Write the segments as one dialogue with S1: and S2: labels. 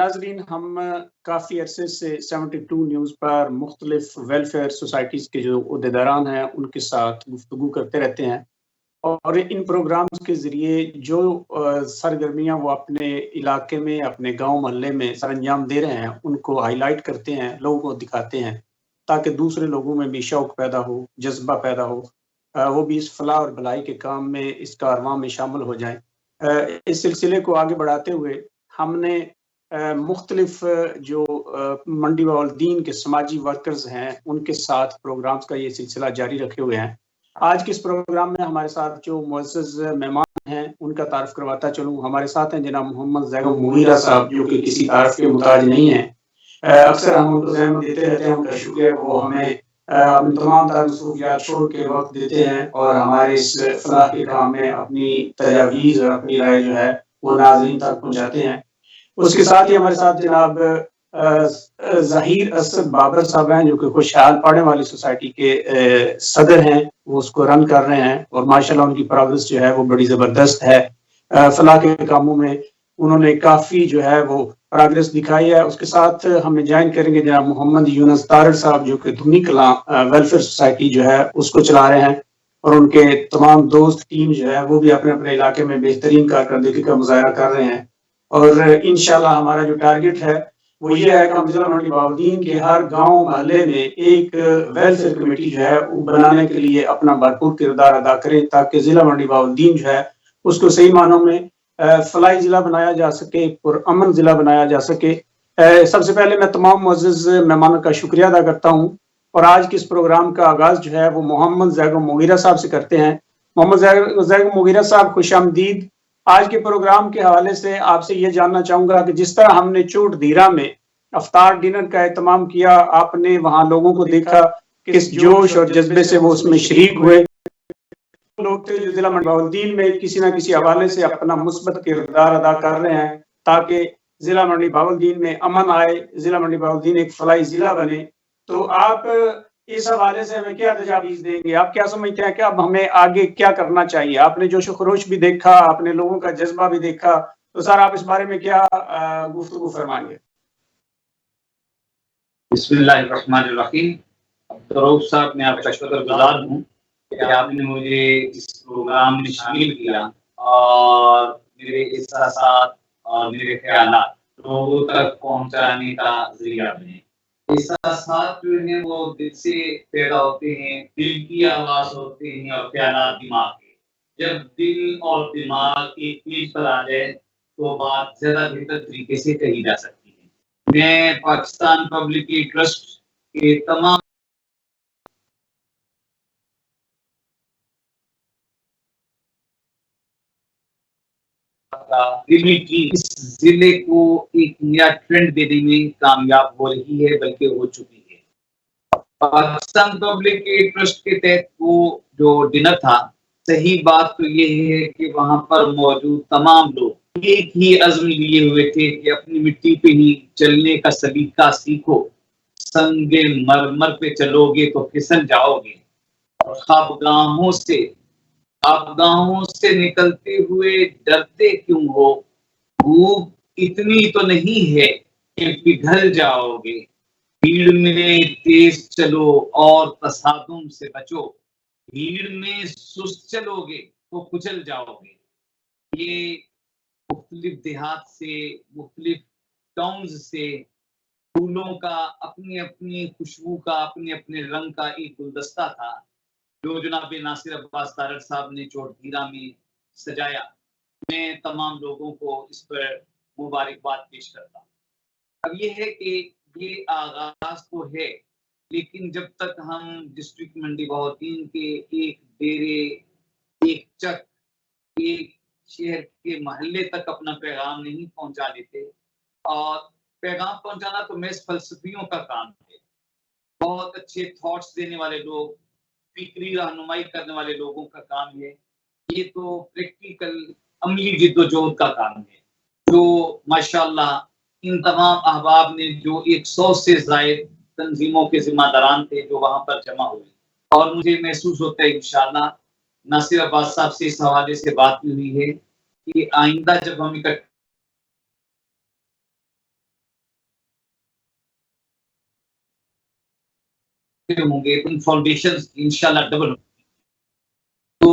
S1: नाजरीन, हम काफ़ी अरसे से 72 न्यूज़ पर मुख्तलिफ वेलफेयर सोसाइटीज़ के जो अहदेदारान हैं उनके साथ गुफ्तगू करते रहते हैं और इन प्रोग्राम्स के ज़रिए जो सरगर्मियाँ वो अपने इलाके में, अपने गांव मोहल्ले में सरअंजाम दे रहे हैं, उनको हाईलाइट करते हैं, लोगों को दिखाते हैं, ताकि दूसरे लोगों में भी शौक़ पैदा हो, जज्बा पैदा हो, वो भी इस फलाह और भलाई के काम में, इस कारवां में शामिल हो जाएँ। इस सिलसिले को आगे बढ़ाते हुए हमने मुख्तलिफ जो मंडी बाउल-दीन के समाजी वर्कर्स हैं, उनके साथ प्रोग्राम्स का ये सिलसिला जारी रखे हुए हैं। आज के इस प्रोग्राम में हमारे साथ जो मुअज़्ज़ज़ मेहमान हैं, उनका तारुफ़ करवाता चलूँ। हमारे साथ हैं जनाब मोहम्मद ज़ैगम मुगीरा साहब, जो कि किसी तारीफ़ के मुहताज नहीं हैं। अक्सर हम उनको ज़हमत देते रहते हैं, उनका शुक्रिया वो हमें अपनी तमाम तर मसरूफ़ियात छोड़ के वक़्त देते हैं और हमारे इस फलाह के काम में अपनी तजावीज़ और अपनी राय जो है, वो नाज़रीन तक पहुँचाते हैं। उसके साथ ही हमारे साथ जनाब ज़हीर असद बाबर साहब हैं, जो कि खुशहाल पढ़ने वाली सोसाइटी के सदर हैं, वो उसको रन कर रहे हैं और माशाल्लाह उनकी प्रोग्रेस जो है वो बड़ी ज़बरदस्त है। फलाह के कामों में उन्होंने काफ़ी जो है वो प्रोग्रेस दिखाई है। उसके साथ हमें ज्वाइन करेंगे जनाब मोहम्मद यूनुस तारड़ साहब, जो कि धुनी कलां वेलफेयर सोसाइटी जो है उसको चला रहे हैं और उनके तमाम दोस्त टीम जो है वो भी अपने-अपने इलाके में बेहतरीन कारकर्दगी का मुज़ाहिरा कर रहे हैं। और इंशाल्लाह हमारा जो टारगेट है वो ये है कि हम ज़िला मंडी बाउल-दीन के हर गाँव मोहल्ले में एक वेलफेयर कमेटी जो है वो बनाने के लिए अपना भरपूर किरदार अदा करें, ताकि ज़िला मंडी बाउल-दीन जो है उसको सही मानों में फलाही ज़िला बनाया जा सके, पुरअमन ज़िला बनाया जा सके। सबसे पहले मैं तमाम मुअज़्ज़ज़ मेहमानों का शुक्रिया अदा करता हूँ और आज के इस प्रोग्राम का आगाज़ जो है वो मोहम्मद ज़ैगम मुगीरा साहब से करते हैं। मोहम्मद ज़ैगम मुगीरा साहब, खुशामदीद। आज के प्रोग्राम के हवाले से आपसे ये जानना चाहूँगा कि जिस तरह हमने चोट धीरा में अफ्तार डिनर का एहतमाम किया, आपने वहाँ लोगों को देखा, किस जोश और जज्बे से वो उसमें शरीक हुए। लोग थे जो ज़िला मंडी बाउल-दीन में किसी न किसी हवाले से अपना मुस्बत किरदार अदा कर रहे हैं, ताकि ज़िला मंडी बाउल-दीन में अमन आए, ज़िला मंडी बाउल-दीन एक फलाही ज़िला बने। तो आप इस हवाले से हमें क्या तजावीज़ देंगे? आप क्या समझते हैं कि अब हमें आगे क्या करना चाहिए? आपने जोश-ओ-खरोश भी देखा, आपने लोगों का जज़्बा भी देखा, तो सर आप इस बारे में क्या गुफ्तगू फरमाएँगे?
S2: बिस्मिल्लाहिर्रहमानिर्रहीम। रऊफ साहब, मैं आपका शुक्रगुज़ार हूँ कि आपने मुझे इस प्रोग्राम में शामिल किया और मेरे एहसासात और मेरे ख़यालात लोगों तक पहुँचाने का ज़रिया बने। एहसासात जो हैं वो दिल से पैदा होते हैं, दिल की आवाज़ होते हैं और ख़यालात दिमाग के। जब दिल और दिमाग एक पेज पर आ जाए तो बात ज़्यादा बेहतर तरीके से कही जा सकती है। मैं पाकिस्तान पब्लिक ट्रस्ट के तमाम इस जिले को एक नया ट्रेंड देने में कामयाब हो रही है, बल्कि हो चुकी है। पाकिस्तान पब्लिक ट्रस्ट के तहत वो जो डिनर था, सही बात तो ये है कि वहाँ पर मौजूद तमाम लोग एक ही अज़्म लिए हुए थे कि अपनी मिट्टी पे ही चलने का सलीका सीखो, संगे मरमर पे चलोगे तो फिसल जाओगे और ख्वाबगाहों से निकलते हुए डरते क्यों हो, भूख इतनी तो नहीं है कि पिघल जाओगे, भीड़ में तेज चलो और तसादुम से बचो, भीड़ में सुस्त चलोगे तो कुचल जाओगे। ये मुख्तलिफ देहात से, मुख्तलिफ टाउन्स से फूलों का अपनी अपनी खुशबू का, अपने अपने रंग का एक गुलदस्ता था, जो जनाब नासिर अब्बास तारड़ साहब ने चोटधीरा में सजाया। मैं तमाम लोगों को इस पर मुबारकबाद पेश करता हूँ। अब ये है कि ये आगाज़ तो है, लेकिन जब तक हम डिस्ट्रिक्ट मंडी बाउल-दीन के एक डेरे, एक चक, एक शहर के महल्ले तक अपना पैगाम नहीं पहुँचा देते, और पैगाम पहुँचाना तो महज़ फ़लसफ़ियों का काम है। बहुत अच्छे थॉट्स देने वाले लोग, फ़िक्री रहनुमाई करने वाले लोगों का काम है। ये तो प्रैक्टिकल अमली जिद्दोजहद का काम है, जो माशाअल्लाह इन तमाम अहबाब ने, जो 100 से ज़ायद तंज़ीमों के ज़िम्मेदारान थे, जो वहाँ पर जमा हुए, और मुझे महसूस होता है इंशाअल्लाह नासिर अब्बास साहब से इस हवाले से बात भी हुई है कि आइंदा जब हम होंगे तो फाउंडेशन इंशाल्लाह डबल। तो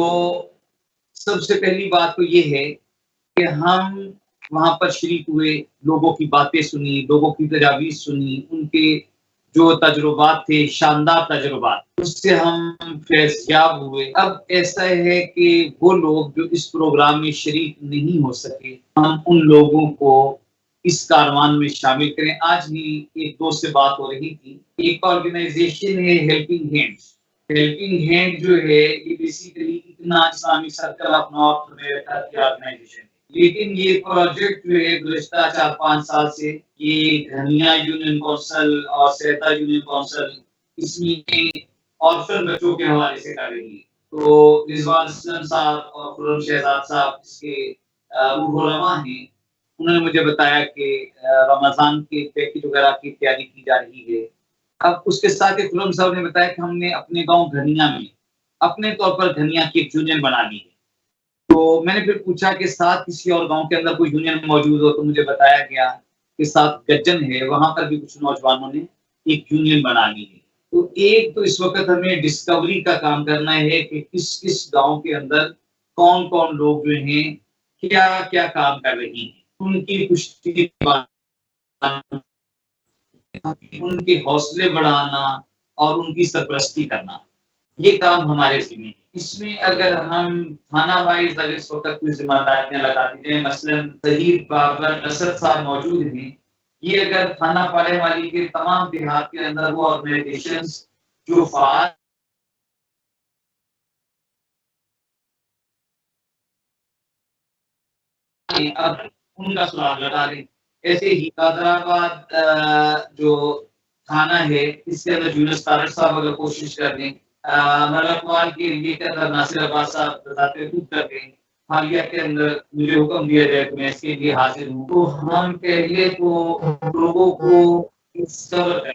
S2: सबसे पहली बात तो ये है कि हम वहाँ पर शरीक हुए, लोगों की बातें सुनी, लोगों की तजावीज़ सुनी, उनके जो तजुर्बात थे, शानदार तजुर्बात, उससे हम फैज़याब हुए। अब ऐसा है कि वो लोग जो इस प्रोग्राम में शरीक नहीं हो सके, हम उन लोगों को इस कारवान में शामिल करें। आज ही एक दोस्त से बात हो रही थी, एक ऑर्गेनाइजेशन है हेल्पिंग हैंड्स। हेल्पिंग हैंड जो है ये बेसिकली इतना Islamic circle of north America की ऑर्गेनाइजेशन है, लेकिन ये प्रोजेक्ट जो है गुज़िश्ता 4-5 साल से ये घनिया यूनियन काउंसिल और सहता यूनियन काउंसिल इसमें ऑर्फन बच्चों के हवाले से कर रही है। तो रिजवान असलम साहब और खुर्रम शहजाद साहब इसके उलमा हैं। उन्होंने मुझे बताया कि रमज़ान के पैकेज वगैरह की तैयारी की जा रही है। अब उसके साथ ही खुर्रम साहब ने बताया कि हमने अपने गाँव घनिया में अपने तौर पर घनिया की एक यूनियन बना ली है। तो मैंने फिर पूछा कि साथ किसी और गाँव के अंदर कोई यूनियन मौजूद हो, तो मुझे बताया गया कि साथ गज्जन है, वहाँ पर भी कुछ नौजवानों ने एक यूनियन बना ली है। तो एक तो इस वक़्त हमें डिस्कवरी का काम करना है कि किस-किस गाँव के अंदर कौन-कौन लोग जो हैं, क्या-क्या काम कर रही हैं। उनकी पुष्टि उनके हौसले बढ़ाना और उनकी सरपरस्ती करना, ये काम हमारे ज़िम्मे है। इसमें अगर हम थाना वाइज़ अगर इस वक़्त कोई ज़िम्मेदारियाँ लगाती जाएँ, मसलन ज़हीर बाबर असद साहब मौजूद हैं, ये अगर थाना पाले वाली के तमाम देहात के अंदर वो ऑर्गेनाइजेशंस जो फ़ाल अब उनका सुराग लगा लें। ऐसे ही कादराबाद जो थाना है, इसके अंदर यूनुस तारड़ साहब अगर कोशिश कर लें, मलकवाल के एरिये के अंदर नासिर अब्बास साहब बताते खुद कर लें, हालिया के अंदर मुझे हुक्म दिया जाए तो मैं इसके लिए हाज़िर हूँ। तो हम पहले तो लोगों को डिस्कवर करें,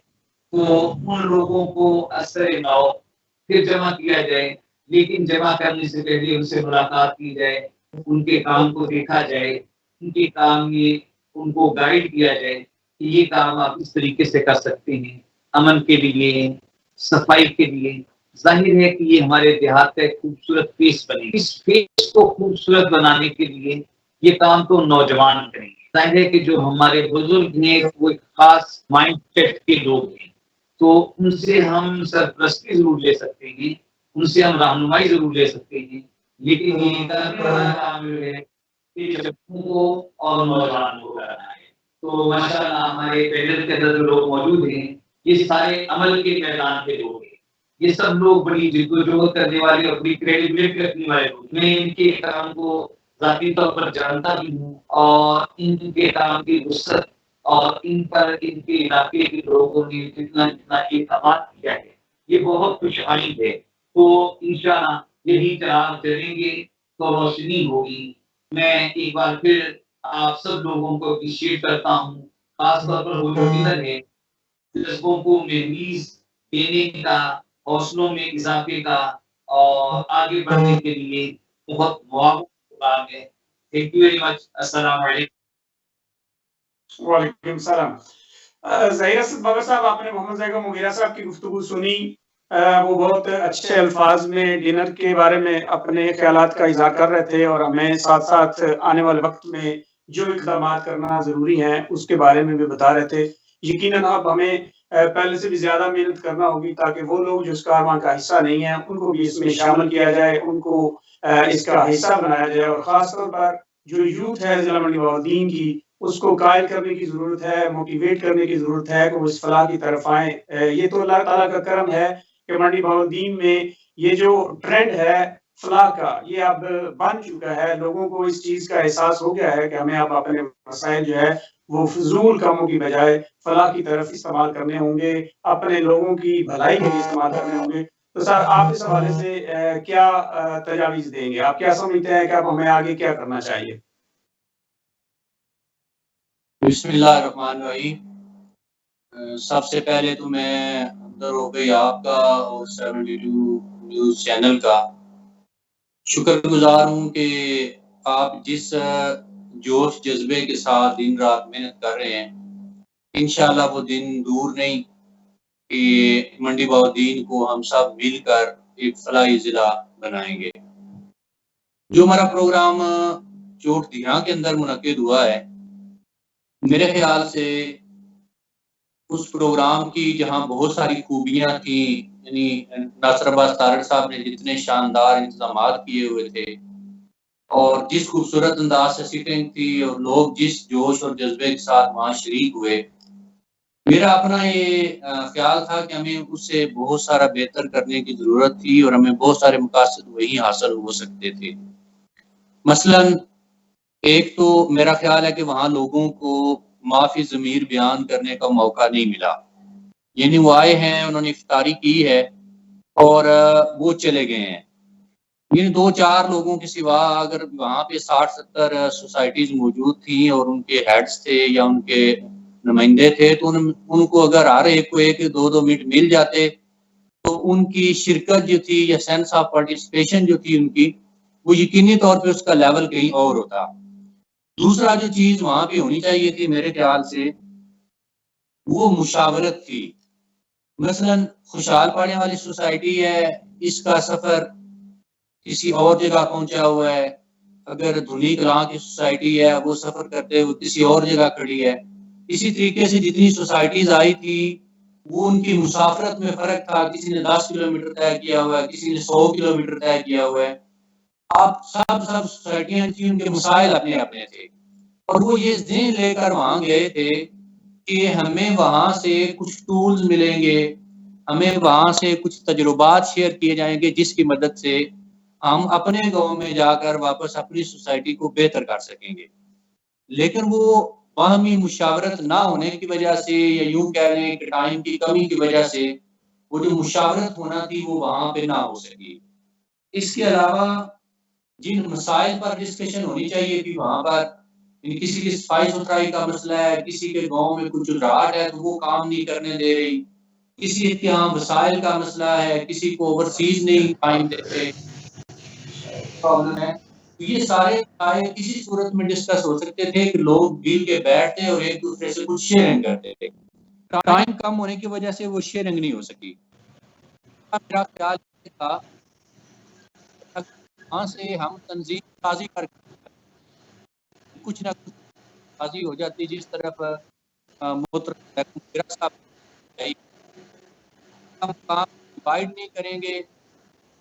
S2: तो उन लोगों को असर-ए-नौ फिर जमा किया जाए, लेकिन जमा करने से पहले उनसे मुलाकात की जाए, उनके काम को देखा जाए, उनके काम में उनको गाइड किया जाए कि ये काम आप इस तरीके से कर सकते हैं, अमन के लिए, सफाई के लिए। ज़ाहिर है कि ये हमारे देहात का एक खूबसूरत फेस बने। इस फेस को खूबसूरत बनाने के लिए ये काम तो नौजवान करेंगे। ज़ाहिर है कि जो हमारे बुजुर्ग हैं, वो एक खास माइंडसेट के लोग हैं, तो उनसे हम सरपरस्ती ज़रूर ले सकते हैं, उनसे हम रहनुमाई ज़रूर ले सकते हैं, लेकिन ये काम जो है ये बच्चों को और नौजवानों को करना है। तो माशाअल्लाह हमारे पैनल के अंदर जो लोग मौजूद हैं, ये सारे अमल के मैदान के लोग हैं। ये सब लोग बड़ी जिद्दोजहद करने वाले और बड़ी क्रेडिबिलिटी रखने वाले लोग। मैं इनके काम को ज़ाती तौर पर जानता भी हूँ और इनके काम की वुसअत और इन पर इनके इलाके के लोगों ने जितना-जितना एतमाद किया है, ये बहुत खुशहाली है। तो इंशाअल्लाह यही चिराग जलेंगे तो रोशनी होगी। मैं एक बार फिर आप सब लोगों को एप्रिशिएट करता हूँ, खास तौर पर वो जो लीडर है, जज्बों को महमीज़ देने का, हौसलों में इज़ाफ़े का और आगे बढ़ने के लिए बहुत मुआवज़ काम है। Thank you very much. अस्सलाम वालेकुम।
S1: वालेकुम सलाम। ज़हीर असद बाबर साहब, आपने मोहम्मद ज़ैगा मुगीरा साहब की गुफ्तगू सुनी। वो बहुत अच्छे अल्फाज में डिनर के बारे में अपने ख़यालात का इज़हार कर रहे थे और हमें साथ-साथ आने वाले वक़्त में जो इक़दामात करना ज़रूरी हैं, उसके बारे में भी बता रहे थे। यकीनन अब हमें पहले से भी ज़्यादा मेहनत करना होगी ताकि वो लोग जो इस कारवां का हिस्सा नहीं हैं, उनको भी इसमें शामिल किया जाए, उनको इसका हिस्सा बनाया जाए और ख़ास तौर पर जो यूथ है ज़िला मंडी बहाउद्दीन की, उसको कायल करने की ज़रूरत है, मोटिवेट करने की ज़रूरत है कि वो इस फलाह की तरफ आएँ। ये तो अल्लाह ताला का करम है कि मंडी बहाउद्दीन में ये जो ट्रेंड है फलाह का, ये अब बन चुका है। लोगों को इस चीज़ का एहसास हो गया है कि हमें अब अपने वसाइल जो है, वो फ़िज़ूल कामों की बजाय फलाह की तरफ इस्तेमाल करने होंगे, अपने लोगों की भलाई के लिए इस्तेमाल करने होंगे। तो सर, आप इस हवाले से क्या तजावीज़ देंगे? आप क्या समझते हैं कि अब हमें आगे क्या करना चाहिए?
S3: बिस्मिल्लाहिर्रहमानिर्रहीम। सबसे पहले तो मैं अंदर हो गई आपका और 72 न्यूज़ चैनल का शुक्रगुज़ार हूँ कि आप जिस जोश जज्बे के साथ दिन रात मेहनत कर रहे हैं, इंशाल्लाह वो दिन दूर नहीं कि मंडी बहाउद्दीन को हम सब मिलकर एक फलाही ज़िला बनाएंगे। जो हमारा प्रोग्राम चोट-धीरा के अंदर मुनक्किद हुआ है, मेरे ख्याल से उस प्रोग्राम की जहाँ बहुत सारी खूबियाँ थी, यानी नासिर अब्बास तारड़ साहब ने जितने शानदार इंतज़ामात किए हुए थे और जिस खूबसूरत अंदाज़ से सीटिंग थी और लोग जिस जोश और जज़्बे के साथ वहाँ शरीक हुए, मेरा अपना ये ख़्याल था कि हमें उससे बहुत सारा बेहतर करने की ज़रूरत थी और हमें बहुत सारे मकासद वहीं हासिल हो सकते थे। मसलन एक तो मेरा ख़्याल है कि वहाँ लोगों को माफ़ी ज़मीर बयान करने का मौका नहीं मिला। यानी वो आए हैं, उन्होंने इफ्तारी की है और वो चले गए हैं। इन 2-4 लोगों के सिवा अगर वहाँ पे 60-70 सोसाइटीज़ मौजूद थी और उनके हेड्स थे या उनके नुमाइंदे थे, तो उनको अगर हर एक को 1-2 मिनट मिल जाते, तो उनकी शिरकत जो थी या सेंस ऑफ पार्टिसिपेशन जो थी उनकी, वो यकीनी तौर पे उसका लेवल कहीं और होता। दूसरा जो चीज़ वहाँ पे होनी चाहिए थी मेरे ख्याल से, वो मुशावरत थी। मसलन खुशहाल पाड़े वाली सोसाइटी है, इसका सफ़र किसी और जगह पहुँचा हुआ है। अगर धुनी कलां की सोसाइटी है, वो सफ़र करते हुए किसी और जगह खड़ी है। इसी तरीके से जितनी सोसाइटीज़ आई थी, वो उनकी मुसाफरत में फ़र्क था। किसी ने 10 किलोमीटर तय किया हुआ है, किसी ने 100 किलोमीटर तय किया हुआ है। अब सब सोसाइटियाँ थी, उनके मसाइल अपने-अपने थे और वो ये ज़हन लेकर वहाँ गए थे कि हमें वहाँ से कुछ टूल्स मिलेंगे, हमें वहाँ से कुछ तजुर्बात शेयर किए जाएँगे जिसकी मदद से हम अपने गाँव में जाकर वापस अपनी सोसाइटी को बेहतर कर सकेंगे। लेकिन वो बाहमी मुशावरत ना होने की वजह से या यूँ कह लें कि टाइम की कमी की वजह से वो जो मुशावरत होना थी वो वहाँ पे ना हो सकी। इसके अलावा जिन मसाइल पर डिस्कशन होनी चाहिए थी वहाँ पर, किसी की सफाई-सुथराई का मसला है, किसी के गाँव में कुछ उजराहट है तो वो काम नहीं करने दे रही, किसी के यहाँ वसाइल का मसला है, किसी को ओवरसीज़ नहीं टाइम देते, प्रॉब्लम है। तो ये सारे मसाइल किसी सूरत में डिस्कस हो सकते थे कि लोग मिल के बैठते और एक-दूसरे से कुछ शेयरिंग करते थे। टाइम कम होने की वजह से वो शेयरिंग नहीं हो सकी। मेरा ख्याल ये था वहाँ से हम तंज़ीम साज़ी कर कुछ ना कुछ साज़ी हो जाती जिस तरफ मोहतरम साहब हम काम डिवाइड नहीं करेंगे,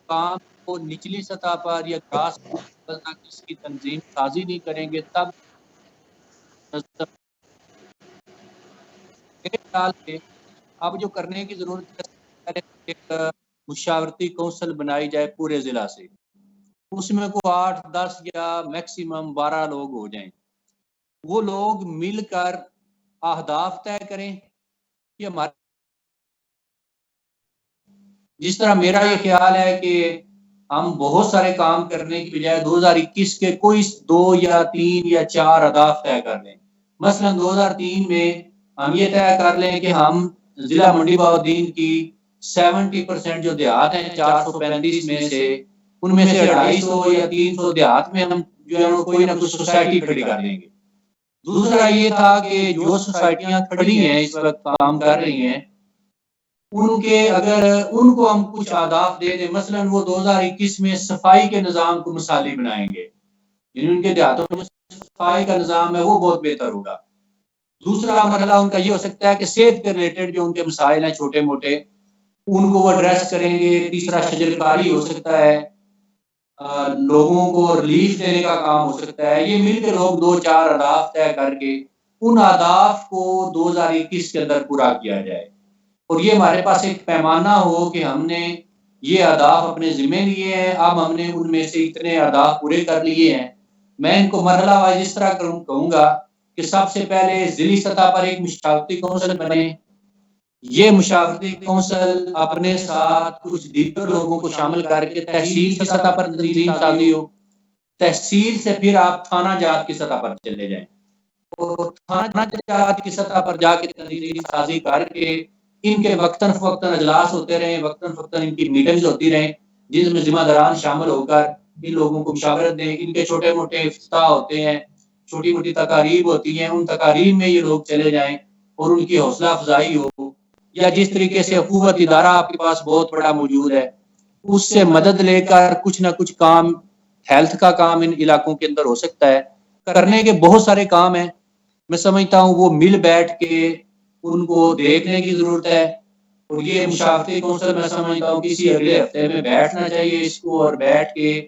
S3: काम को निचली सतह पर या ग्रास रूट तक इसकी तंज़ीम साज़ी नहीं करेंगे तब मेरे ख्याल से अब जो करने की ज़रूरत है एक मुशावरती कौंसल बनाई जाए पूरे ज़िला से। उसमें को 8, 10 या मैक्सिमम 12 लोग हो जाएँ। वो लोग मिलकर अहदाफ तय करें कि हमारे जिस तरह मेरा ये ख्याल है कि हम बहुत सारे काम करने की बजाय 2021 के कोई 2 या 3 या 4 अहदाफ तय कर लें। मसलन 2003 में हम ये तय कर लें कि हम ज़िला मंडी बहाउद्दीन की 70% जो देहात हैं 435 में से उनमें से 250 या 300 देहात में हम जो है वो कोई ना कुछ सोसाइटी खड़ी कर देंगे। दूसरा ये था कि जो सोसाइटियाँ खड़ी हैं इस वक़्त काम कर रही हैं, उनके अगर उनको हम कुछ अहदाफ दे दें, मसलन वो 2021 में सफाई के निज़ाम को मिसाली बनाएँगे। यानी उनके देहातों में सफाई का निज़ाम है वो बहुत बेहतर होगा। दूसरा मरहला उनका ये हो सकता है कि सेहत के रिलेटेड जो उनके मसाइल हैं छोटे-मोटे, उनको वो एड्रेस करेंगे। तीसरा शजरकारी हो सकता है, लोगों को रिलीफ देने का काम हो सकता है। ये मिलकर लोग 2-4 अहदाफ तय करके उन अहदाफ को 2021 के अंदर पूरा किया जाए और ये हमारे पास एक पैमाना हो कि हमने ये अहदाफ अपने ज़िम्मे लिए हैं, अब हमने उनमें से इतने अहदाफ पूरे कर लिए हैं। मैं इनको मरहला वाइज़ इस तरह कहूँगा कि सबसे पहले ज़िली सतह पर एक मुशावरती कौंसल बने। ये मुशावरती कौंसल अपने साथ कुछ दीगर लोगों को शामिल करके तहसील की सतह पर तंज़ीम साज़ी हो। तहसील से फिर आप थाना जात की सतह पर चले जाएँ और थाना जात की सतह पर जाके तंज़ीम साज़ी करके इनके वक़्तन-फ़वक़्तन इजलास होते रहें, वक़्तन-फ़वक़्तन इनकी मीटिंग्स होती रहें, जिसमें ज़िम्मेदारान शामिल होकर इन लोगों को मुशावरत दें। इनके छोटे-मोटे इफ्तिताह होते हैं, छोटी-मोटी तकारीब होती हैं, उन तकारीब में ये लोग चले जाएँ और उनकी हौसला अफ़ज़ाई हो या जिस तरीके से हुकूमत इदारा आपके पास बहुत बड़ा मौजूद है, उससे मदद लेकर कुछ ना कुछ काम, हेल्थ का काम इन इलाकों के अंदर हो सकता है। करने के बहुत सारे काम हैं, मैं समझता हूँ वो मिल बैठ के उनको देखने की जरूरत है। और ये मुशावरती कौंसिल मैं समझता हूँ किसी अगले हफ्ते में बैठना चाहिए इसको, और बैठ के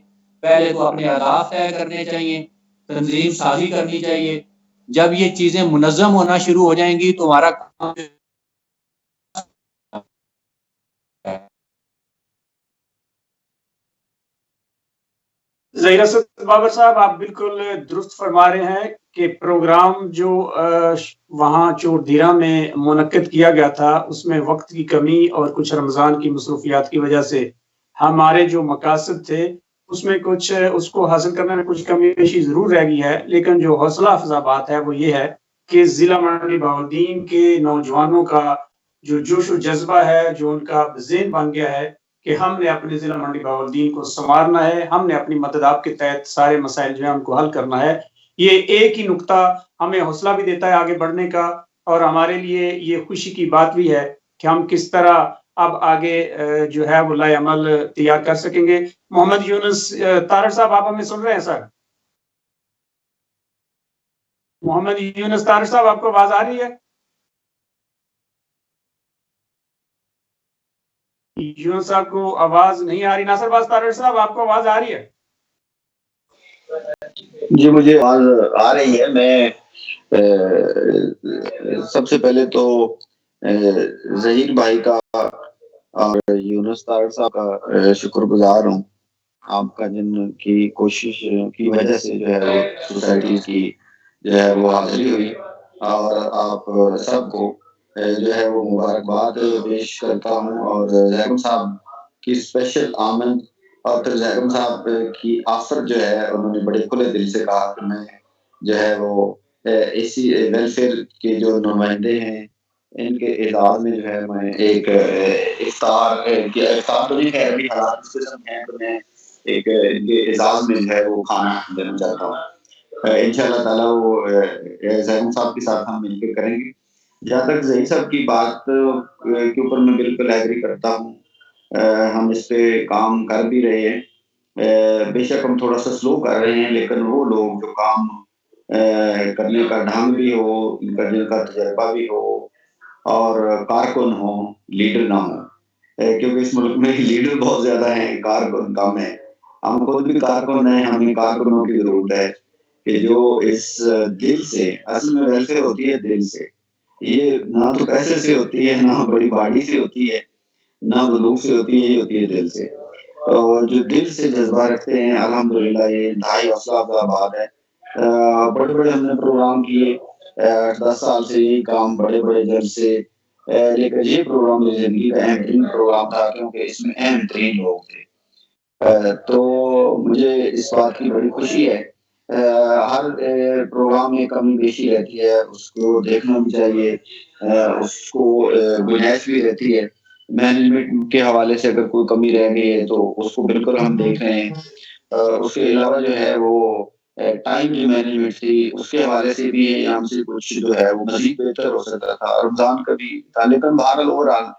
S3: पहले तो अपने अहदाफ तय करने चाहिए, तंजीम साजी करनी चाहिए। जब ये चीजें मुनज़्ज़म होना शुरू हो जाएंगी तो हमारा काम
S1: ज़हीर असद बाबर साहब, आप बिल्कुल दुरुस्त फरमा रहे हैं कि प्रोग्राम जो वहाँ चोरधीरा में मुनक्किद किया गया था, उसमें वक्त की कमी और कुछ रमज़ान की मसरूफियात की वजह से हमारे जो मकासद थे उसमें कुछ उसको हासिल करने में कुछ कमी पेशी ज़रूर रह गई है। लेकिन जो हौसला अफजा बात है वो ये है कि ज़िला मंडी बहाउद्दीन के नौजवानों का जो जोश व जज्बा है, जो उनका ज़हन बन गया है कि हमने अपने ज़िला मंडी बहाउद्दीन को संवारना है, हमने अपनी मदद आपके तहत सारे मसाइल जो है उनको हल करना है। ये एक ही नुक्ता हमें हौसला भी देता है आगे बढ़ने का, और हमारे लिए ये खुशी की बात भी है कि हम किस तरह अब आगे जो है वो लाए अमल तैयार कर सकेंगे। मोहम्मद यूनुस तारड़ साहब, आप हमें सुन रहे हैं सर? मोहम्मद यूनुस तारड़ साहब, आपको आवाज आ रही है? यूनुस साहब को आवाज नहीं आ रही। नासिरबाज तारड़ साहब, आपको आवाज आ रही है?
S4: जी, मुझे आवाज आ रही है। मैं सबसे पहले तो ज़हीर भाई का और यूनुस तारड़ साहब का शुक्रगुजार हूँ। आपका जिनकी कोशिश की वजह से जो है वो सोसाइटी की जो है वो हाज़िरी हुई, और आप सबको जो है वो मुबारकबाद पेश करता हूँ। और ज़ैगम साहब की स्पेशल आमद और फिर ज़ैगम साहब की आफत जो है उन्होंने बड़े खुले दिल से कहा कि मैं जो है वो इसी वेलफेयर के जो नुमाइंदे हैं इनके एजाज में जो है मैं एक इफ्तार तो नहीं कह रही, हालात इस किस्म के हैं तो मैं एक इनके एजाज में जो है वो खाना देना चाहता हूँ। इंशाल्लाह ताला वो ज़ैगम साहब के साथ हम मिलकर करेंगे। जहाँ तक ज़हीर साहब की बात के ऊपर मैं बिल्कुल एग्री करता हूँ। हम इस पे काम कर भी रहे हैं। बेशक हम थोड़ा-सा स्लो कर रहे हैं, लेकिन वो लोग जो काम करने का ढंग भी हो, इनका जिनका तजर्बा भी हो और कारकुन हो, लीडर ना हो। क्योंकि इस मुल्क में लीडर बहुत ज़्यादा हैं, कारकुन कम हैं। हम खुद भी कारकुन हैं, हमें कारकुनों की ज़रूरत है कि जो इस दिल से, असल में वेलफेयर होती है दिल से। ये ना तो पैसे से होती है, ना बड़ी गाड़ी से होती है, ना बंदूक से होती है, ये होती है दिल से। और जो दिल से जज़्बा रखते हैं, अल्हम्दुलिल्लाह ये इंतहाई हौसला अफ़ज़ा बात है। बड़े-बड़े हमने प्रोग्राम किए, 10 साल से यही काम, बड़े-बड़े जलसे, लेकिन ये प्रोग्राम मेरी ज़िंदगी का अहम तरीन प्रोग्राम था क्योंकि इसमें अहम तरीन लोग थे। तो मुझे इस बात की बड़ी खुशी है। हर प्रोग्राम में कमी-पेशी रहती है, उसको देखना भी चाहिए। उसको गुंजाइश भी रहती है। मैनेजमेंट के हवाले से अगर कोई कमी रह गई है तो उसको बिल्कुल हम देख रहे हैं। उसके अलावा जो है वो टाइम जो मैनेजमेंट थी उसके हवाले से भी हमसे कुछ जो है वो मज़ीद बेहतर हो सकता था। रमज़ान का भी था, लेकिन बहरहाल ओवरऑल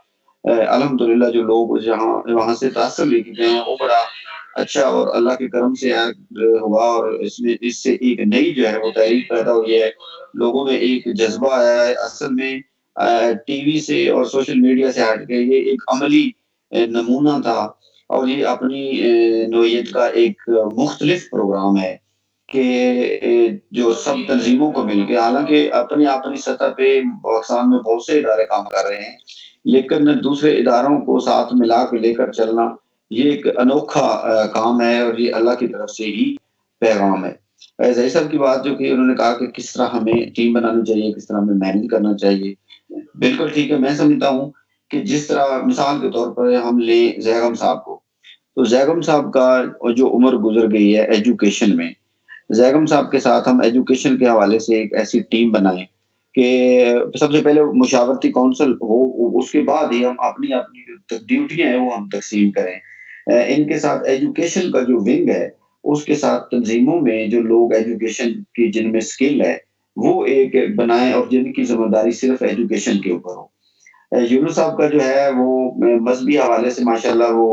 S4: अल्हम्दुलिल्लाह जो लोग जहाँ वहाँ से तासर लेके गए हैं वो बड़ा अच्छा और अल्लाह के करम से हुआ, और इसमें इससे एक नई जो है वो तहरीक पैदा हुई है। लोगों में एक जज़्बा आया है। असल में टीवी से और सोशल मीडिया से हट के ये एक अमली नमूना था, और ये अपनी नौइयत का एक मुख्तलिफ प्रोग्राम है कि जो सब तंज़ीमों को मिलके, हालाँकि अपनी-अपनी सतह पे पाकिस्तान में बहुत से इदारे काम कर रहे हैं, लेकिन दूसरे इदारों को साथ मिला के लेकर चलना, ये एक अनोखा काम है और ये अल्लाह की तरफ से ही पैगाम है। ज़हीर साहब की बात जो की उन्होंने कहा कि किस तरह हमें टीम बनानी चाहिए, किस तरह हमें मैनेज करना चाहिए। बिल्कुल ठीक है, मैं समझता हूँ कि जिस तरह मिसाल के तौर पर हम लें ज़ैगम साहब को, तो ज़ैगम साहब का जो उम्र गुज़र गई है एजुकेशन में, ज़ैगम साहब के साथ हम एजुकेशन के हवाले से एक ऐसी टीम बनाएँ कि सबसे पहले मुशावरती काउंसिल हो, उसके बाद ही हम अपनी-अपनी जो ड्यूटियाँ हैं वो हम तक़सीम करें। इनके साथ एजुकेशन का जो विंग है, उसके साथ तंज़ीमों में जो लोग एजुकेशन की जिनमें स्किल है, वो एक बनाएँ और जिनकी ज़िम्मेदारी सिर्फ़ एजुकेशन के ऊपर हो। यूनुस साहब का जो है वो मजहबी हवाले से माशाल्लाह वो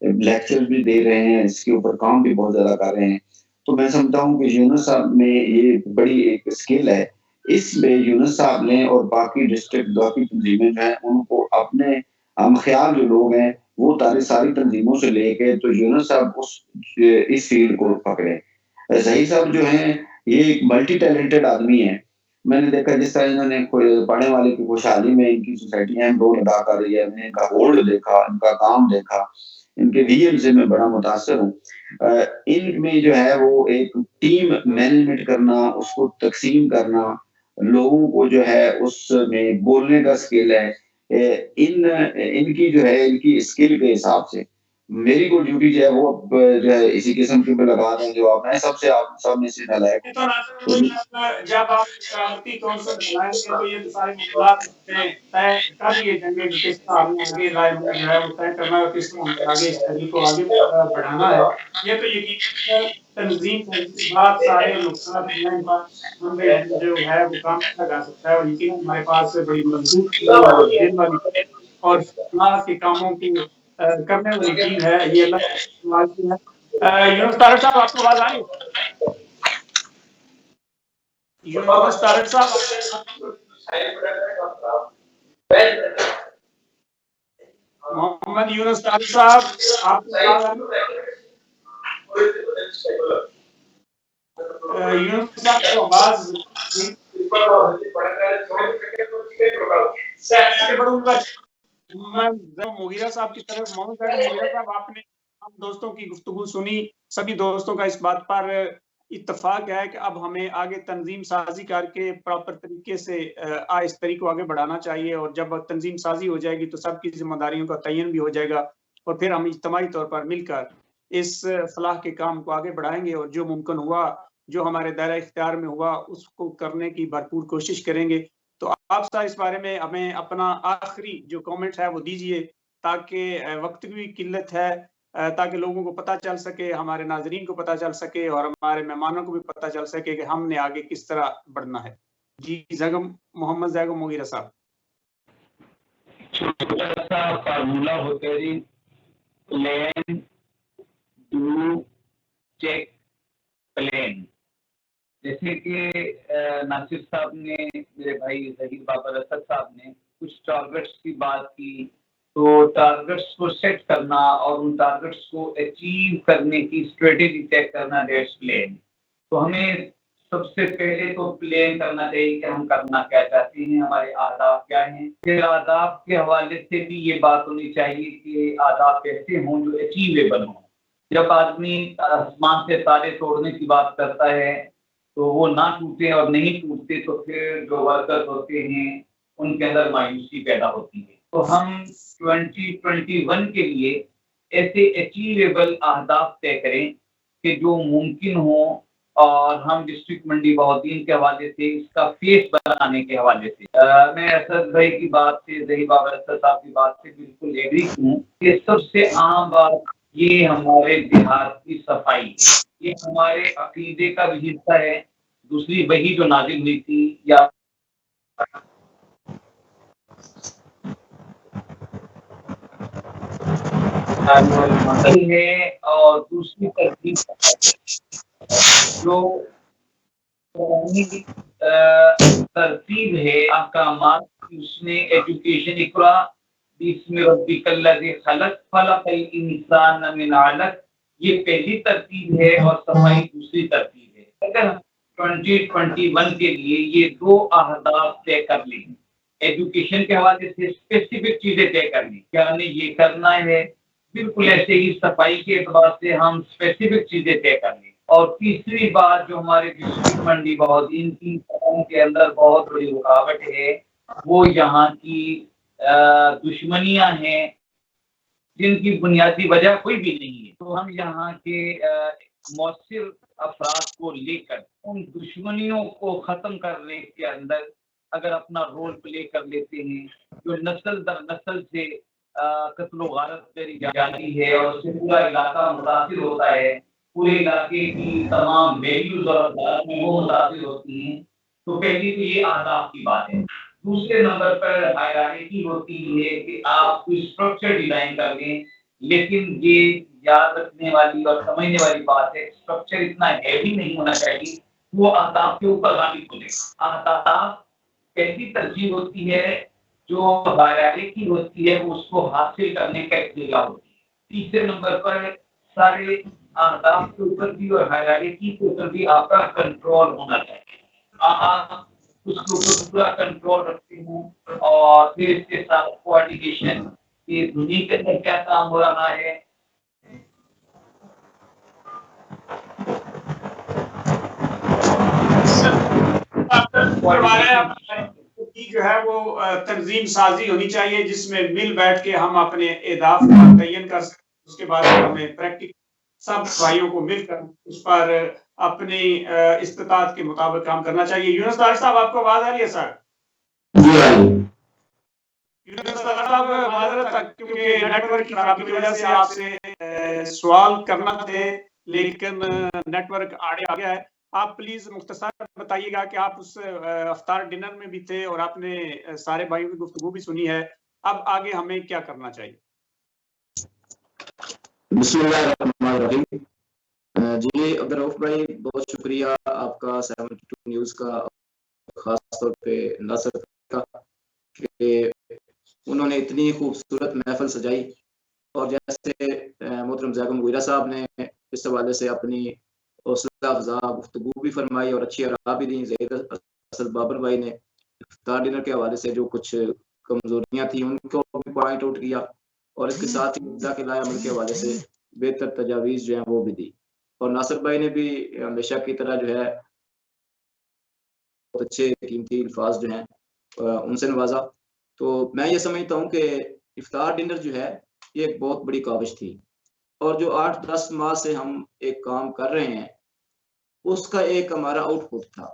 S4: लेक्चर भी दे रहे हैं, इसके ऊपर काम भी बहुत ज़्यादा कर रहे हैं। तो मैं समझता हूँ कि यूनुस साहब में ये बड़ी एक स्किल है। इसमें यूनुस साहब ने और बाकी डिस्ट्रिक्ट बाकी तंजीमें जो हैं उनको अपने हमख़याल जो लोग हैं वो सारी तंजीमों से लेके तो यूनुस साहब इस फील्ड को पकड़े। ज़हीर साहब जो हैं ये एक मल्टी टैलेंटेड आदमी हैं। मैंने देखा जिस तरह इन्होंने कोई पढ़ने वाले की खुशहाली में इनकी सोसाइटी अहम रोल अदा कर रही है। मैंने इनका होल्ड देखा, इनका काम देखा, इनके विज़न से मैं बड़ा मुतासिर हूँ। इनमें जो है वो एक टीम मैनेजमेंट करना, उसको तक़सीम करना, लोगों को जो है उसमें बोलने का स्किल है। इनकी जो है इनकी स्किल के हिसाब से मेरी कोई ड्यूटी जो है वो अब जो है इसी किस्म की मैं लगा दें जो आप मैं सबसे आप सब में से नालायक
S1: तो नाज़रीन जब आप क़यादती तौर पर बनाएँगे तो ये सारे मामलात में तय कर लिए जाएँगे कि किस तरह हमें आगे लाए जो है वो तय करना है और किस तरह हमें आगे इस तहरीक को आगे बढ़ाना है। ये तो यकीनन तंज़ीम है जिसके बाद सारे नुकसान जो है वो काम किया जा सकता है और यकीनन हमारे पास बड़ी मज़बूत और दिन वाली और इस्लाह के कामों की करने वाली टीम है। ये अल्लाह की है। यूनुस तारड़ साहब आपको आवाज़ आ रही है? यूनुस तारड़ साहब मोहम्मद यूनुस तारड़ साहब आपको आवाज़ आ रही है? यूनुस साहब की आवाज़ मुगीरा साहब की तरफ मुगीरा साहब आपने हम दोस्तों की गुफ्तगू सुनी। सभी दोस्तों का इस बात पर इत्तेफाक है कि अब हमें आगे तंजीम साजी करके प्रॉपर तरीके से इस तरीके को आगे बढ़ाना चाहिए और जब तंजीम साजी हो जाएगी तो सबकी जिम्मेदारियों का तयन भी हो जाएगा और फिर हम इज्तिमाई तौर पर मिलकर इस फलाह के काम को आगे बढ़ाएंगे और जो मुमकिन हुआ, जो हमारे दायरा इख्तियार में हुआ उसको करने की भरपूर कोशिश करेंगे। तो आप साहब इस बारे में हमें अपना आखिरी जो कमेंट है वो दीजिए ताकि वक्त की भी किल्लत है ताकि लोगों को पता चल सके, हमारे नाज़रीन को पता चल सके और हमारे मेहमानों को भी पता चल सके कि हमने आगे किस तरह बढ़ना है। जी मोहम्मद ज़ैगम मुगीरा साहब।
S2: छोटा सा फार्मूला होता है जी, प्लान डू चेक प्लान। जैसे कि नासिर साहब ने, मेरे भाई ज़हीर बाबर असद साहब ने कुछ टारगेट्स की बात की, तो टारगेट्स को सेट करना और उन टारगेट्स को अचीव करने की स्ट्रेटेजी तय करना, दैट्स प्लान। तो हमें सबसे पहले तो प्लान करना चाहिए कि हम करना क्या चाहते हैं, हमारे आदाब क्या हैं। फिर आदाब के हवाले से भी ये बात होनी चाहिए कि आदाब कैसे हों जो अचीवेबल हों। जब आदमी आसमान से तारे तोड़ने की बात करता है तो वो ना टूटे और नहीं टूटते तो फिर जो वर्कर्स होते हैं उनके अंदर मायूसी पैदा होती है। तो हम 2021 के लिए ऐसे अचीवेबल अहदाफ तय करें कि जो मुमकिन हो और हम डिस्ट्रिक्ट मंडी बहाउद्दीन के हवाले से इसका फेस बनाने के हवाले से मैं असद भाई की बात से, ज़हीर बाबर असद साहब की बात से बिल्कुल एग्री हूँ कि सबसे आम बात ये हमारे देहात की सफाई, ये हमारे अकीदे का भी हिस्सा है। दूसरी वही जो नाजिल हुई थी या है और दूसरी तरतीब जो तरतीब है अहकामात की, उसमें एजुकेशन इक़रा बिस्मि रब्बिकल्लज़ी खलक़ खलक़ल इंसान मिन अलक़, ये पहली तरतीब है और सफाई दूसरी तरतीब है। अगर 2021 के लिए ये दो अहदाफ तय कर लें, एजुकेशन के हवाले से स्पेसिफिक चीजें तय कर लें, क्या हमें ये करना है, बिल्कुल ऐसे ही सफाई के एतबार से हम स्पेसिफिक चीजें तय कर लें। और तीसरी बात जो हमारे डिस्ट्रिक्ट मंडी बहाउद्दीन की के अंदर बहुत बड़ी रुकावट है वो यहाँ की दुश्मनियां हैं जिनकी बुनियादी वजह कोई भी नहीं है। तो हम यहाँ के मौसर अफराद को लेकर उन दुश्मनियों को खत्म करने के अंदर अगर अपना रोल प्ले कर लेते हैं, जो नस्ल दर नस्ल से कत्ल गारत करी जाती है और उससे पूरा इलाका मुतासिर होता है, पूरे इलाके की तमाम वैल्यूज और वो मुतासिर होती हैं। तो पहली तो ये आदाब की बात है। दूसरे नंबर पर हायरार्की होती है कि आप कोई स्ट्रक्चर डिजाइन कर लें, लेकिन ये याद रखने वाली और समझने वाली बात है, स्ट्रक्चर इतना हैवी नहीं होना चाहिए, वो अहदाफ के ऊपर गालिब हो जाए। अहदाफ कैसी तरजीह होती है, जो हायरार्की होती है उसको हासिल करने का एक जरिया होती है। तीसरे नंबर पर सारे अहदाफ के ऊपर भी और हायरार्की के ऊपर भी आपका कंट्रोल होना चाहिए। आप उसके ऊपर पूरा कंट्रोल रखते हैं और फिर इसके साथ कोऑर्डिनेशन कि दुनिया के अंदर क्या काम हो रहा है।
S1: जो है वो तंजीम साजी होनी चाहिए जिसमें मिल बैठ के हम अपने अहदाफ का तयन कर सकें। उसके बाद हमें प्रैक्टिकल सब भाइयों को मिलकर उस पर अपनी इस्तिताअत के मुताबिक काम करना चाहिए। यूनुस तारिक साहब, आपको आवाज आ रही है सर? यूनुस तारिक साहब, माजरत क्योंकि नेटवर्क की खराबी की वजह से आपसे सवाल करना थे, लेकिन नेटवर्क आड़े आ गया है। आप प्लीज मुख्तसर बताइएगा कि आप उस अफ्तार डिनर में भी थे और आपने सारे भाइयों की गुफ्तगू भी सुनी है, अब आगे हमें क्या करना चाहिए?
S5: बिस्मिल्लाहिर्रहमानिर्रहीम। जी अब्दुर्रऊफ भाई, बहुत शुक्रिया आपका 72 न्यूज़ का, खास तौर पे नासिर का, कि उन्होंने इतनी खूबसूरत महफिल सजाई। और जैसे मोहतरम ज़ैगम गुइरा साहब ने इस हवाले से अपनी हौसला अफजा गुफ्तगू भी फरमाई और अच्छी आराह भी दी। ज़हीर असल बाबर भाई ने इफ्तार डिनर के हवाले से जो कुछ कमजोरियां थी उनको भी पॉइंट आउट किया और इसके साथ ही मुद्दा के लाए अमल के हवाले से बेहतर तजावीज़ जो है वो भी दी। और नासिर भाई ने भी हमेशा की तरह जो है बहुत अच्छे कीमती अल्फाज जो हैं उनसे नवाजा। तो मैं ये समझता हूँ कि इफ्तार डिनर जो है ये एक बहुत बड़ी काविश थी और जो 8-10 माह से हम एक काम कर रहे हैं उसका एक हमारा आउटपुट था।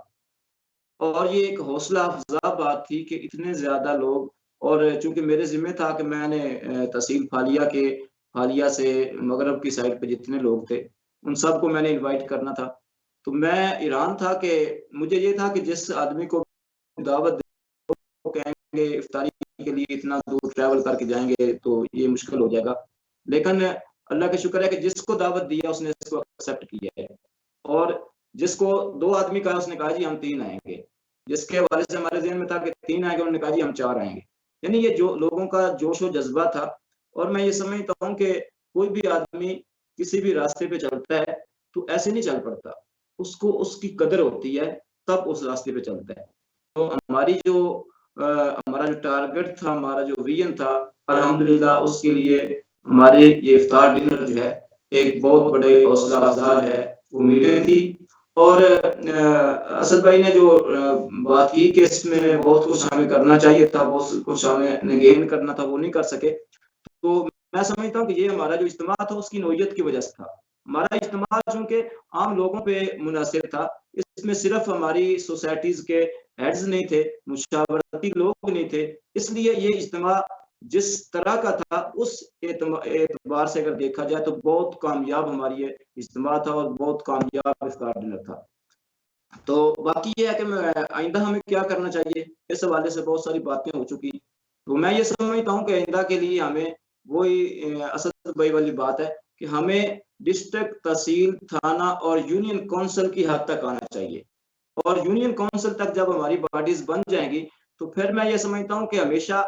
S5: और ये एक हौसला अफजा बात थी कि इतने ज्यादा लोग, और चूंकि मेरे जिम्मे था कि मैंने तहसील फालिया से मगरब की साइड पे जितने लोग थे उन सबको मैंने इनवाइट करना था। तो मैं ईरान था कि मुझे ये था कि जिस आदमी को दावत कहेंगे इफ्तारी के लिए इतना दूर ट्रैवल करके जाएंगे तो ये मुश्किल हो जाएगा, लेकिन अल्लाह का शुक्र है कि जिसको दावत दिया उसने इसको एक्सेप्ट किया है। और जिसको 2 आदमी कहा उसने कहा जी हम 3 आएंगे, जिसके हवाले से हमारे ज़हन में था कि 3 आएंगे उन्होंने कहा जी हम 4 आएंगे। यानी ये जो लोगों का जोश और जज्बा था। और मैं ये समझता हूँ कि कोई भी आदमी किसी भी रास्ते पे चलता है तो ऐसे नहीं चल पड़ता, उसको उसकी कदर होती है तब उस रास्ते पे चलता है। तो हमारी जो हमारा जो टारगेट था, हमारा जो विजन था, अल्हम्दुलिल्लाह उसके लिए हमारे ये इफ्तार डिनर जो है एक बहुत बड़े हौसला अफजा है उम्मीदें थी। और असद भाई ने जो बात की कि इसमें बहुत कुछ हमें करना चाहिए था, बहुत कुछ हमें गेन करना था, वो नहीं कर सके। तो मैं समझता हूँ कि ये हमारा जो इज्तिमा था उसकी नौयत की वजह से था। हमारा इज्तिमा चूंकि आम लोगों पे मुनासिर था, इसमें सिर्फ हमारी सोसाइटीज के हेड्स नहीं थे, मुशावरती लोग नहीं थे, इसलिए ये इज्तिमा जिस तरह का था उस एतबार से अगर देखा जाए तो बहुत कामयाब हमारी ये इज्तिमा था और बहुत कामयाब इफ्तार डिनर था। तो बाकी ये है कि आइंदा हमें क्या करना चाहिए, इस हवाले से बहुत सारी बातें हो चुकी। तो मैं ये समझता हूँ कि आइंदा के लिए हमें वही असद भाई वाली बात है कि हमें डिस्ट्रिक्ट, तहसील, थाना और यूनियन काउंसिल की हद तक आना चाहिए। और यूनियन काउंसिल तक जब हमारी बॉडीज बन जाएंगी तो फिर मैं ये समझता हूँ कि हमेशा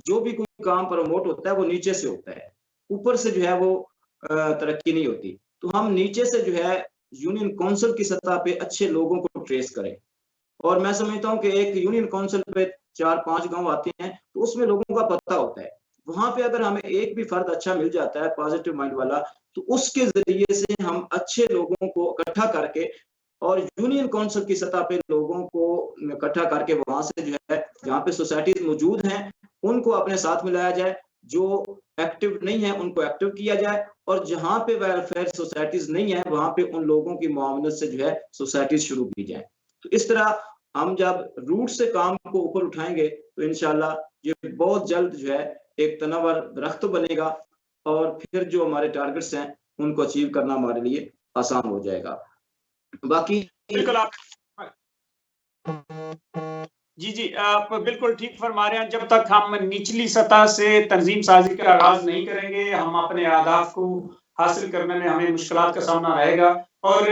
S5: जो भी कोई काम प्रमोट होता है वो नीचे से होता है, ऊपर से जो है वो तरक्की नहीं होती। तो हम नीचे से जो है यूनियन काउंसिल की सतह पे अच्छे लोगों को ट्रेस करें। और मैं समझता हूँ कि एक यूनियन काउंसिल पे 4-5 गांव आते हैं तो उसमें लोगों का पता होता है, वहां पे अगर हमें एक भी फर्द अच्छा मिल जाता है पॉजिटिव माइंड वाला, तो उसके जरिए से हम अच्छे लोगों को इकट्ठा करके और यूनियन काउंसिल की सतह पे लोगों को इकट्ठा करके वहां से जो है जहाँ पे सोसाइटीज मौजूद हैं उनको अपने साथ मिलाया जाए, जो एक्टिव नहीं है उनको एक्टिव किया जाए, और जहाँ पे वेलफेयर सोसाइटीज नहीं है वहां पे उन लोगों की मुआवनत से जो है सोसाइटीज शुरू की जाए। तो इस तरह हम जब रूट से काम को ऊपर उठाएंगे तो इंशाल्लाह ये बहुत जल्द जो है एक तनावर दरख्त बनेगा और फिर जो हमारे टारगेट्स हैं उनको अचीव करना हमारे लिए आसान हो जाएगा। बाकी
S1: जी, आप बिल्कुल ठीक फरमा रहे हैं। जब तक हम निचली सतह से तंज़ीम साज़ी का आगाज़ नहीं करेंगे, हम अपने अहदाफ़ को हासिल करने में हमें मुश्किलात का सामना रहेगा। और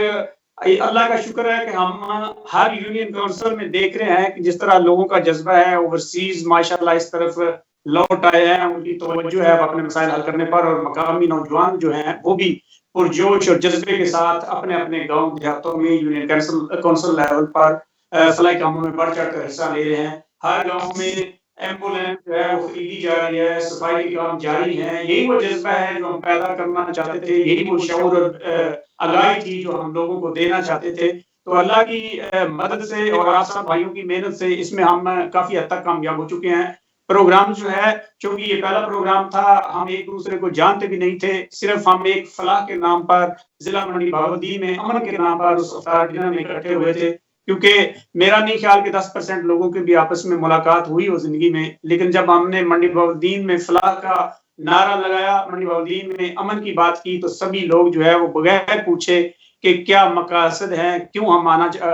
S1: अल्लाह का शुक्र है कि हम हर यूनियन काउंसिल में देख रहे हैं कि जिस तरह लोगों का जज़्बा है ओवरसीज़ माशाअल्लाह इस तरफ लौट आए हैं, उनकी तवज्जो है अब अपने मसाइल हल करने पर, और मकामी नौजवान जो हैं वो भी पुरजोश और जज़्बे के साथ अपने-अपने गाँव देहातों में यूनियन काउंसिल लेवल पर फलाही कामों में बढ़ चढ़ कर हिस्सा ले रहे हैं। हर गाँव में एम्बुलेंस जो है वो खरीदी जा रही है, सफाई के काम जारी हैं। यही वो जज़्बा है जो हम पैदा करना चाहते थे, यही वो शऊर और आगाही थी जो हम लोगों को देना चाहते थे। तो अल्लाह की मदद से और आप सब भाइयों की मेहनत से इसमें हम काफ़ी हद तक कामयाब हो चुके हैं। प्रोग्राम जो है, चूँकि ये पहला प्रोग्राम था, हम एक-दूसरे को जानते भी नहीं थे। सिर्फ़ हम एक फलाह के नाम पर ज़िला मंडी बहाउद्दीन में अमन के नाम पर उस इफ्तार डिनर में इकट्ठे हुए थे। क्योंकि मेरा नहीं ख्याल कि 10% लोगों की भी आपस में मुलाकात हुई हो ज़िंदगी में। लेकिन जब हमने मंडी बहाउद्दीन में फलाह का नारा लगाया, मंडी बहाउद्दीन में अमन की बात की, तो सभी लोग जो है वो बगैर पूछे कि क्या मकासद हैं, क्यों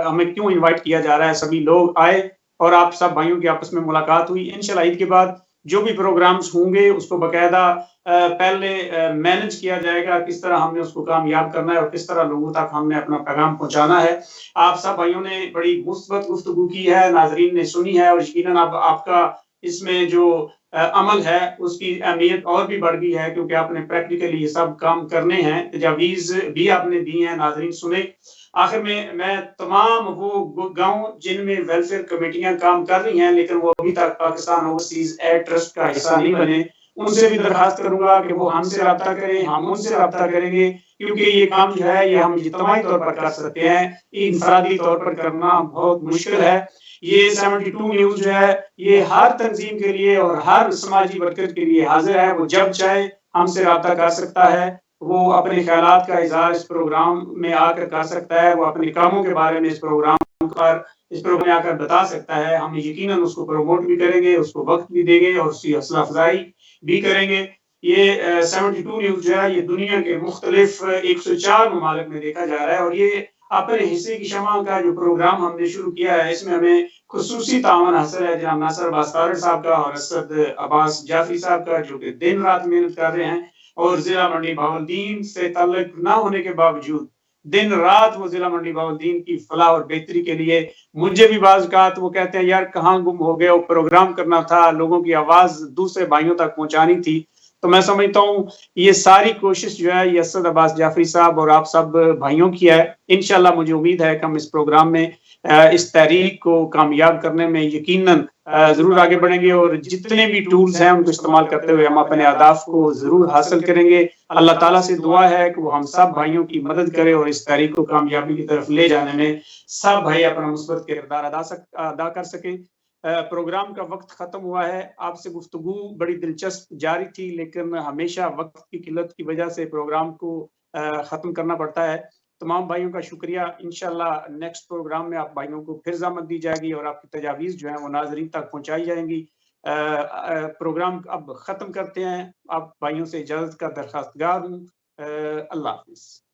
S1: हमें क्यों इनवाइट किया जा रहा है, सभी लोग आए और आप सब भाइयों की आपस में मुलाकात हुई। इंशाल्लाह ईद के बाद जो भी प्रोग्राम्स होंगे उसको बाकायदा पहले मैनेज किया जाएगा, किस तरह हमने उसको कामयाब करना है और किस तरह लोगों तक हमने अपना पैगाम पहुँचाना है। आप सब भाइयों ने बड़ी मुस्बत गुफ्तगू की है, नाज़रीन ने सुनी है, और यकीनन अब आपका इसमें जो अमल है उसकी अहमियत और भी बढ़ गई है, क्योंकि आपने प्रैक्टिकली ये सब काम करने हैं, तजावीज़ भी आपने दी हैं, नाज़रीन सुने। आखिर में मैं तमाम वो गाँव जिनमें वेलफेयर कमेटियाँ काम कर रही हैं लेकिन वो अभी तक पाकिस्तान ओवरसीज़ एड ट्रस्ट का हिस्सा नहीं बने, उनसे भी दरख्वास्त करूँगा कि वो हमसे राब्ता करें, हम उनसे राब्ता करेंगे, क्योंकि ये काम जो है ये हम इज्तिमाई तौर पर कर सकते हैं, इनफरादी तौर पर करना बहुत मुश्किल है। ये 72 न्यूज़ जो है ये हर तंज़ीम के लिए और हर समाजी वर्कर के लिए हाज़िर है, वो जब चाहे हमसे राब्ता कर सकता है। वो अपने ख़यालात का इज़हार इस प्रोग्राम में आकर कर सकता है, वो अपने कामों के बारे में इस प्रोग्राम में आकर बता सकता है। हम यकीनन उसको प्रमोट भी करेंगे, उसको वक़्त भी देंगे और उसकी हौसला अफ़ज़ाई भी करेंगे। ये 72 न्यूज़ जो है ये दुनिया के मुख्तलिफ 104 ममालिक में देखा जा रहा है, और ये अपने हिस्से की शमा का जो प्रोग्राम हमने शुरू किया है, इसमें हमें खुसूसी तावन हासिल है जनाब नासिर अब्बास तारड़ साहब का और असद अब्बास जाफरी साहब का, जो कि दिन रात मेहनत कर रहे हैं और ज़िला मंडी बहाउद्दीन से ताल्लुक ना होने के बावजूद दिन रात वो ज़िला मंडी बहाउद्दीन की फलाह और बेहतरी के लिए, मुझे भी बाज़-औक़ात वो कहते हैं यार कहाँ गुम हो गए हो, प्रोग्राम करना था, लोगों की आवाज़ दूसरे भाइयों तक पहुँचानी थी। तो मैं समझता हूँ ये सारी कोशिश जो है ये असद अब्बास जाफरी साहब और आप सब भाइयों की है। इंशाल्लाह मुझे उम्मीद है कि हम इस प्रोग्राम में इस तहरीक को कामयाब करने में यकीनन ज़रूर आगे बढ़ेंगे, और जितने भी टूल्स हैं उनको इस्तेमाल करते हुए हम अपने अहदाफ को ज़रूर हासिल करेंगे। अल्लाह ताला से दुआ है कि वो हम सब भाइयों की मदद करे और इस तहरीक को कामयाबी की तरफ ले जाने में सब भाई अपना मुस्बत किरदार अदा कर सकें। प्रोग्राम का वक्त ख़त्म हुआ है। आपसे गुफ्तगू बड़ी दिलचस्प जारी थी, लेकिन हमेशा वक्त की किल्लत की वजह से प्रोग्राम को ख़त्म करना पड़ता है। तमाम भाइयों का शुक्रिया। इंशाल्लाह नेक्स्ट प्रोग्राम में आप भाइयों को फिर ज़हमत दी जाएगी और आपकी तजावीज़ जो हैं वो नाज़रीन तक पहुँचाई जाएंगी। प्रोग्राम अब ख़त्म करते हैं। आप भाइयों से इजाज़त का दरख्वास्तगार हूँ। अल्लाह हाफ़िज़।